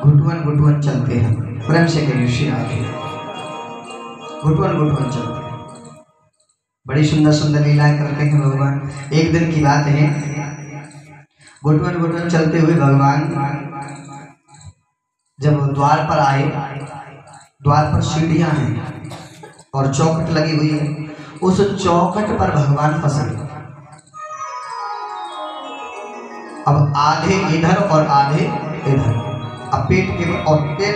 घुटुअन घुटुअन चलते हैं, प्रेम से कहिए श्री राधे। घुटुअन घुटुअन चलते हैं, बड़ी सुंदर सुंदर लीलाएं करते हैं भगवान। एक दिन की बात है, घुटुअन घुटुअन चलते हुए भगवान जब द्वार पर आए, द्वार पर सीढ़ियां हैं और चौखट लगी हुई है, उस चौखट पर भगवान फंस गए। अब आधे इधर और आधे इधर, अब पेट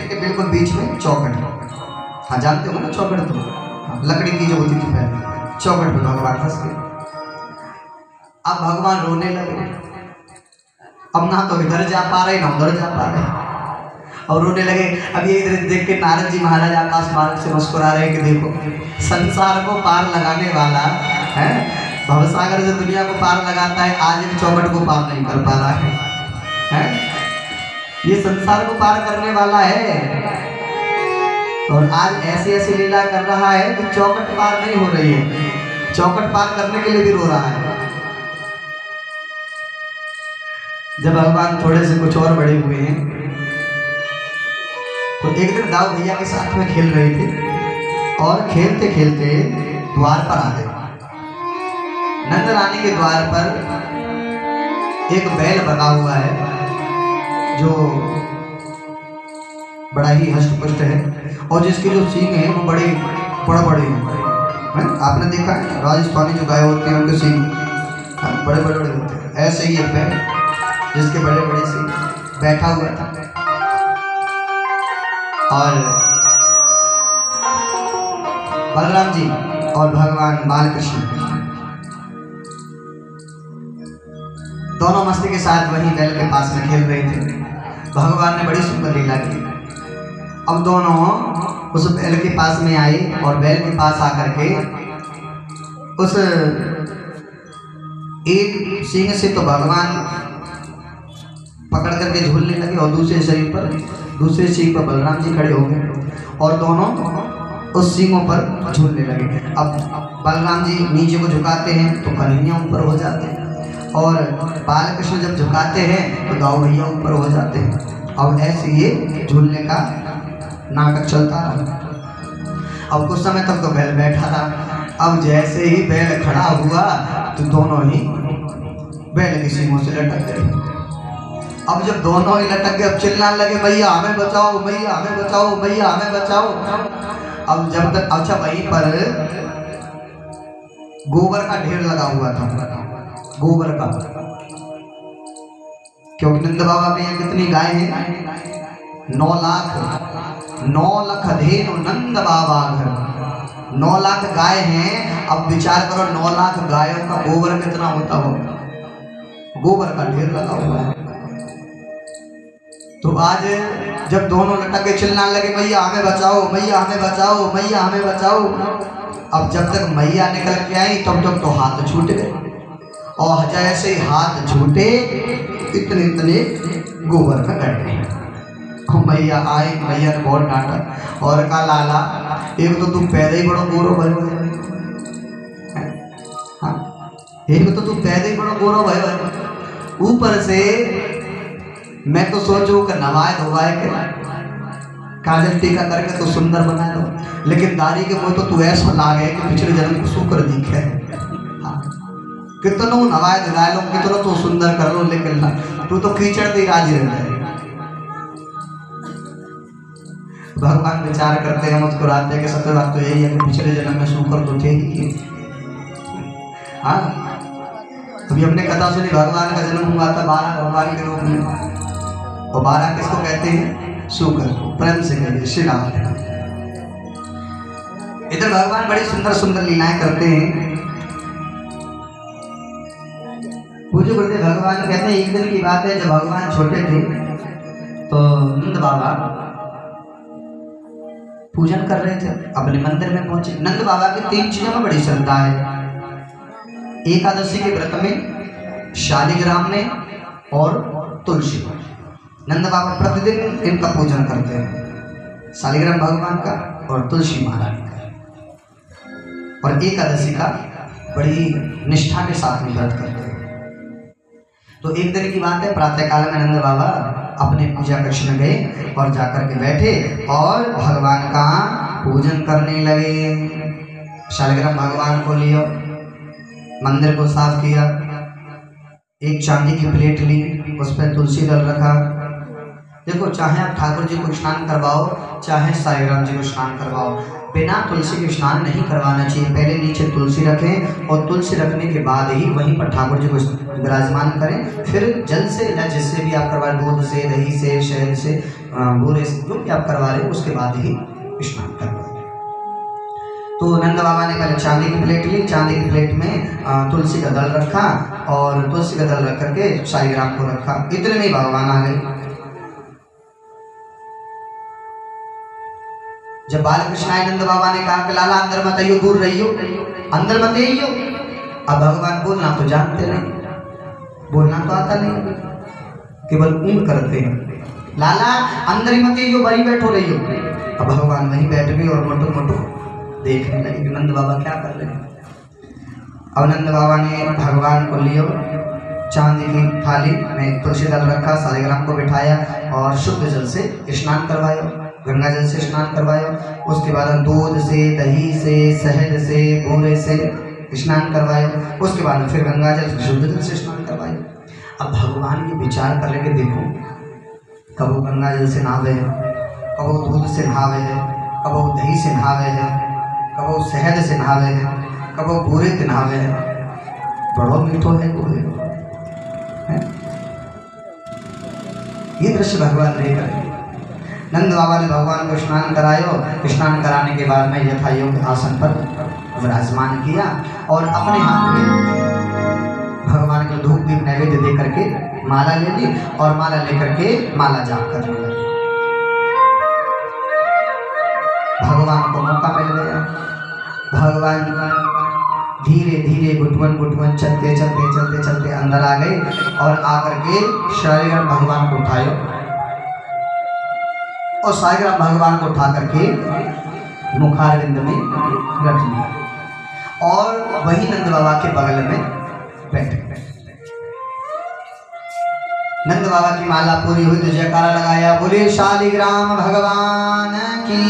के बिल्कुल बीच में चौखट। हाँ जानते हो ना चौखट, तो लकड़ी की जो होती थी पहले, चौखट पर भगवान फंस गए। अब भगवान रोने लगे, अब ना तो इधर जा पा रहे ना उधर जा पा रहे, और रोने लगे। अब ये इधर देख के नारद जी महाराज आकाश मार्ग से मुस्कुरा रहे कि देखो संसार को पार लगाने वाला है, भवसागर से दुनिया को पार लगाता है, आज एक चौखट को पार नहीं कर पा रहा है? ये संसार को पार करने वाला है और आज ऐसी ऐसी लीला कर रहा है कि चौखट पार नहीं हो रही है, चौखट पार करने के लिए भी रो रहा है। जब भगवान थोड़े से कुछ और बड़े हुए हैं तो एक दिन दाऊ भैया के साथ में खेल रहे थे और खेलते खेलते द्वार पर आ गए। नंद रानी के द्वार पर एक बैल बना हुआ है जो बड़ा ही हष्ट-पुष्ट है और जिसके जो सींग है वो बड़े बड़े हैं। आपने देखा है राजस्थानी जो गाय होते हैं उनके सींग बड़े बड़े होते हैं, ऐसे ही एक बैल जिसके बड़े बड़े सींग बैठा हुआ था। और बलराम जी और भगवान बालकृष्ण दोनों मस्ती के साथ वहीं बैल के पास में खेल रहे थे। भगवान ने बड़ी सुंदर लीला की। अब दोनों उस बैल के पास में आए और बैल के पास आकर के उस एक सींग से तो भगवान पकड़ करके झूलने लगे और दूसरे सींग पर बलराम जी खड़े हो गए और दोनों उस सींगों पर झूलने लगे। अब बलराम जी नीचे को झुकाते हैं तो कन्हैया ऊपर हो जाते हैं और बालकृष्ण जब झुकाते हैं तो दाऊ भैया ऊपर हो जाते हैं। अब ऐसे ये झूलने का नाटक चलता रहा। अब कुछ समय तक तो बैल बैठा रहा। अब जैसे ही बैल खड़ा हुआ तो दोनों ही बैल की सींगों से लटक गए। अब जब दोनों ही लटक गए, अब चिल्लाने लगे मैया हमें बचाओ, मैया हमें बचाओ, मैया हमें बचाओ। अब जब तक अच्छा वहीं पर गोबर का ढेर लगा हुआ था, गोबर का, क्योंकि नंद बाबा के यहाँ कितनी गाय हैं? 9 लाख धेनु नंद बाबा घर, 9 लाख गाय हैं। अब विचार करो 9 लाख गायों का गोबर कितना होता हो, गोबर का ढेर लगा हुआ है। तो आज जब दोनों लटक के चिल्लाने लगे मैया हमें बचाओ, मैया हमें बचाओ, मैया हमें बचाओ। अब जब तक मैया निकल के आई तब तक तो हाथ छूट गए और जैसे ही हाथ छूटे इतने इतने गोबर का गड्ढे। मैया आई, मैया ने बहुत डांटा और कहा लाला एक तो तुम पैदा ही बड़ो गोरो भाई, एक तो तुम पैदा ही बड़ो गोरो भाई, ऊपर से मैं तो सोचूं कि नवाए धोवाए के काजल टीका करके तो सुंदर बना दो, लेकिन दाढ़ी के मुँह तो तू ऐसा लागे कि पिछले जन्म को शुक्र दिखे। कितनों नवाए धुलाए लो, कितनों तो सुंदर कर लो, लेकिन तू तो कीचड़ दी राजी रह जाए। भगवान विचार करते हैं, मुस्कुराते हैं कि सत्य बात तो यही है कि पिछले जन्म में शुक्र तो थे ही। हाँ अभी हमने कथा सुनी, भगवान का जन्म हुआ था 12 भगवान के रूप में और 12 किसको कहते हैं? शुक्र। प्रेम से कहते श्री राम। इधर भगवान बड़ी सुंदर सुंदर लीलाएं करते हैं। पूज्य गुरुदेव भगवान कहते हैं एक दिन की बात है, जब भगवान छोटे थे तो नंद बाबा पूजन कर रहे थे, अपने मंदिर में पहुंचे। नंद बाबा की 3 चीजों में बड़ी श्रद्धा है, एकादशी के व्रत में, शालिग्राम में और तुलसी। नंद बाबा प्रतिदिन इनका पूजन करते हैं, शालिग्राम भगवान का और तुलसी महारानी का, और एकादशी का बड़ी निष्ठा के साथ में व्रत करते हैं। तो एक दिन की बात है, प्रातःकाल में नंद बाबा अपने पूजा कक्ष में गए और जाकर के बैठे और भगवान का पूजन करने लगे। शालिग्राम भगवान को लियो, मंदिर को साफ किया, एक चांदी की प्लेट ली, उस पर तुलसी दल रखा। देखो, चाहे आप ठाकुर जी को स्नान करवाओ, चाहे साईं जी को स्नान करवाओ, बिना तुलसी के स्नान नहीं करवाना चाहिए। पहले नीचे तुलसी रखें और तुलसी रखने के बाद ही वहीं पर ठाकुर जी को विराजमान करें। फिर जल से या जिससे भी आप करवा रहे, दूध से, दही से, शहद से, बूरे से, जो भी आप करवा रहे हो उसके बाद ही स्नान करवाएं। तो नंद बाबा ने पहले चांदी की प्लेट ली, चांदी की प्लेट में तुलसी का दल रखा और तुलसी का दल रख करके शालिग्राम को रखा। इतने में भगवान आ गए। जब बालकृष्ण आए, नंद बाबा ने कहा कि लाला अंदर मत आइयो, दूर रहियो, अंदर मत आइयो। अब भगवान बोलना तो जानते नहीं, बोलना तो आता नहीं, केवल ऊँ करते हैं, लाला अंदर ही मत आइयो, वहीं बैठो रहियो। अब भगवान वहीं बैठ गए और मोटो मोटो देखने लगे कि नंद बाबा क्या कर रहे हैं। अब नंद बाबा ने भगवान को लियो, चांदी की थाली में तुलसी दल रखा, शालिग्राम को बिठाया और शुद्ध जल से स्नान करवाया, गंगा जल से स्नान करवाया। उसके बाद दूध से, दही से, शहद से, बूरे से स्नान करवाया। उसके बाद फिर गंगा जल से, शुद्ध जल से स्नान करवाया। अब भगवान ये विचार कर रहे कि देखो, कबो गंगा जल से नहावे है, कबो दूध से नहावे है, कबो दही से नहावे है, कबो शहद से नहावे है, कबो बूरे से नहावे है। बड़ो मीठो है वो है। ये दृश्य भगवान देख रहे। नंद बाबा ने भगवान को स्नान करायो। स्नान कराने के बाद में यथा योग आसन पर विराजमान किया और अपने हाथ में भगवान को धूप दीप नैवेद्य दे करके माला ले ली और माला लेकर के माला जाप करने लगे। भगवान को मौका मिल गया। भगवान धीरे धीरे गुटवन गुटवन चलते चलते चलते चलते अंदर आ गए और आकर के शालिग्राम भगवान को उठायो और शालिग्राम भगवान को उठा करके मुखारविंद में रख लिया और वही नंद बाबा के बगल में बैठ गए। नंद बाबा की माला पूरी हुई तो जयकारा लगाया, बोले शालिग्राम भगवान की।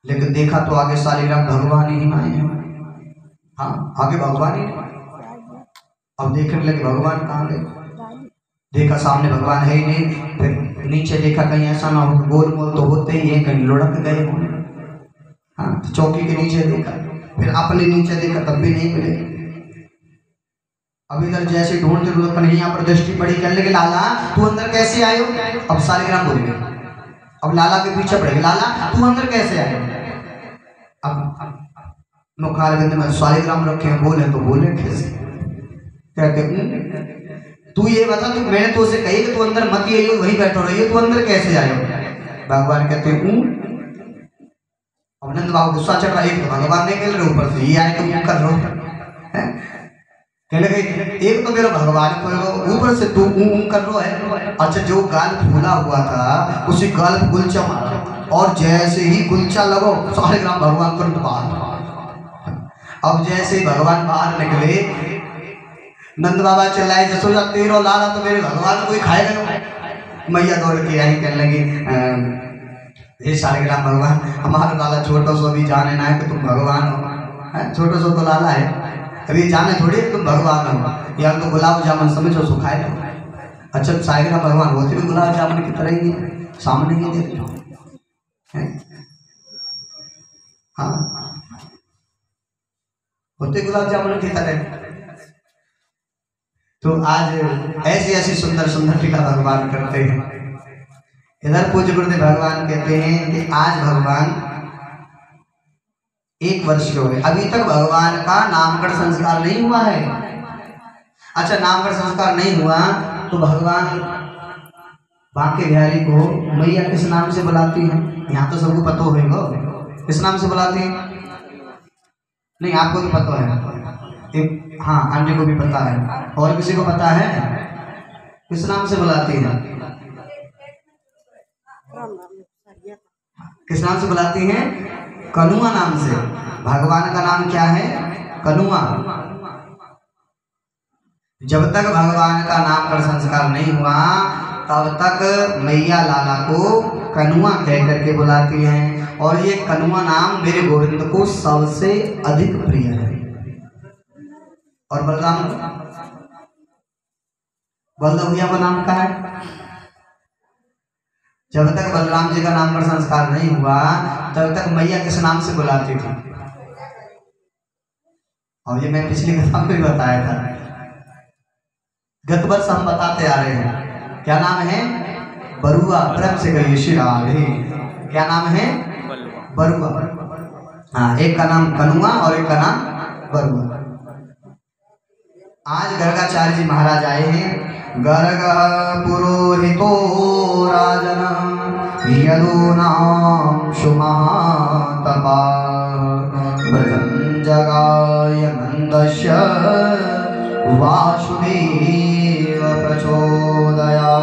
लेकिन देखा तो आगे शालिग्राम भगवान ही आए हैं। हाँ, आगे भगवान ही नहीं। अब देखने लगे भगवान कहाँ गए। देखा सामने भगवान है ही नहीं। फिर नीचे देखा कहीं ऐसा ना हो, गोल मोल तो होते ही है, कहीं लुढ़क गए होंगे। हाँ, तो चौकी के नीचे देखा, फिर अपने नीचे देखा तब भी नहीं मिले। अब इधर जैसे ढूंढते ढूंढते नहीं, यहाँ पर दृष्टि पड़ी, कहने लगे लाला तू अंदर कैसे आयो। अब शालिग्राम बोल गए। अब लाला के पीछे पड़े, लाला तू अंदर कैसे आयो। अब मुखारविंद में शालिग्राम रखे हैं, बोले तो बोले कैसे। कहते तू ये बता, तू मैंने तो उसे कही कि तू अंदर मत आइयो, वहीं बैठो रहियो, तू अंदर कैसे आयो। भगवान कहते हूँ। अब नंद बाबू गुस्सा चढ़ रहा है, भगवान नहीं खेल रहे, ऊपर से ये आए तो कर रहे हो। कहने लगे एक तो मेरा भगवान को ऊपर से तू कर रहा है। अच्छा, जो गाल फूला हुआ था उसी गाल पे गुलचा मारा और जैसे ही गुलचा लगो शालिग्राम भगवान तुरंत बाहर। अब जैसे भगवान बाहर निकले, नंद बाबा चिल्लाए, जसोजा तेरो लाला तो मेरे भगवान को ही खाए गए। मैया दौड़ के आई, कहने लगी हे शालिग्राम भगवान, हमारा लाला छोटा सो भी जाने ना है कि तुम भगवान हो। छोटा सो तो लाला है, अभी जाने थोड़ी तुम भगवान हो। या तो गुलाब जामुन समझो सुखाए जाओ। अच्छा, शालिग्राम भगवान होते भी गुलाब जामुन की तरह ही है, सामने ही देख लो। हाँ, होते गुलाब जामुन की तरह। तो आज ऐसी ऐसी सुंदर सुंदर टीका भगवान करते हैं। इधर पूज्य गुरुदेव भगवान कहते हैं कि आज भगवान 1 वर्ष के हो गए, अभी तक भगवान का नामकरण संस्कार नहीं हुआ है। अच्छा, नामकरण संस्कार नहीं हुआ तो भगवान बांके बिहारी को मैया किस नाम से बुलाती है। यहाँ तो सबको पता होगा किस नाम से बुलाती है। नहीं, आपको तो पता है। हाँ, अन्य को भी पता है। और किसी को पता है किस नाम से बुलाती है। किस नाम से बुलाती है? कनुआ नाम से। भगवान का नाम क्या है? कनुआ। जब तक भगवान का नामकरण संस्कार नहीं हुआ तब तक मैया लाला को कनुआ कह करके बुलाती हैं, और ये कनुआ नाम मेरे गोविंद को सबसे अधिक प्रिय है। और बलराम भैया का नाम क्या है? जब तक बलराम जी का नामकरण संस्कार नहीं हुआ तब तक मैया किस नाम से बुलाती थी? और ये मैं पिछली कथा में भी बताया था, गत वर्ष हम बताते आ रहे हैं। क्या नाम है? बरुआ। प्रेम से कहिए श्री राधे। क्या नाम है? बरुआ। हाँ, एक का नाम कनुआ और एक का नाम बरुआ। आज गर्गाचार्य जी महाराज आए हैं। गर्ग पुरोहितो राजन यदो नाम सुमहातपा व्रतं जगाय नन्दस्य वासुदेव प्रचोदयात्।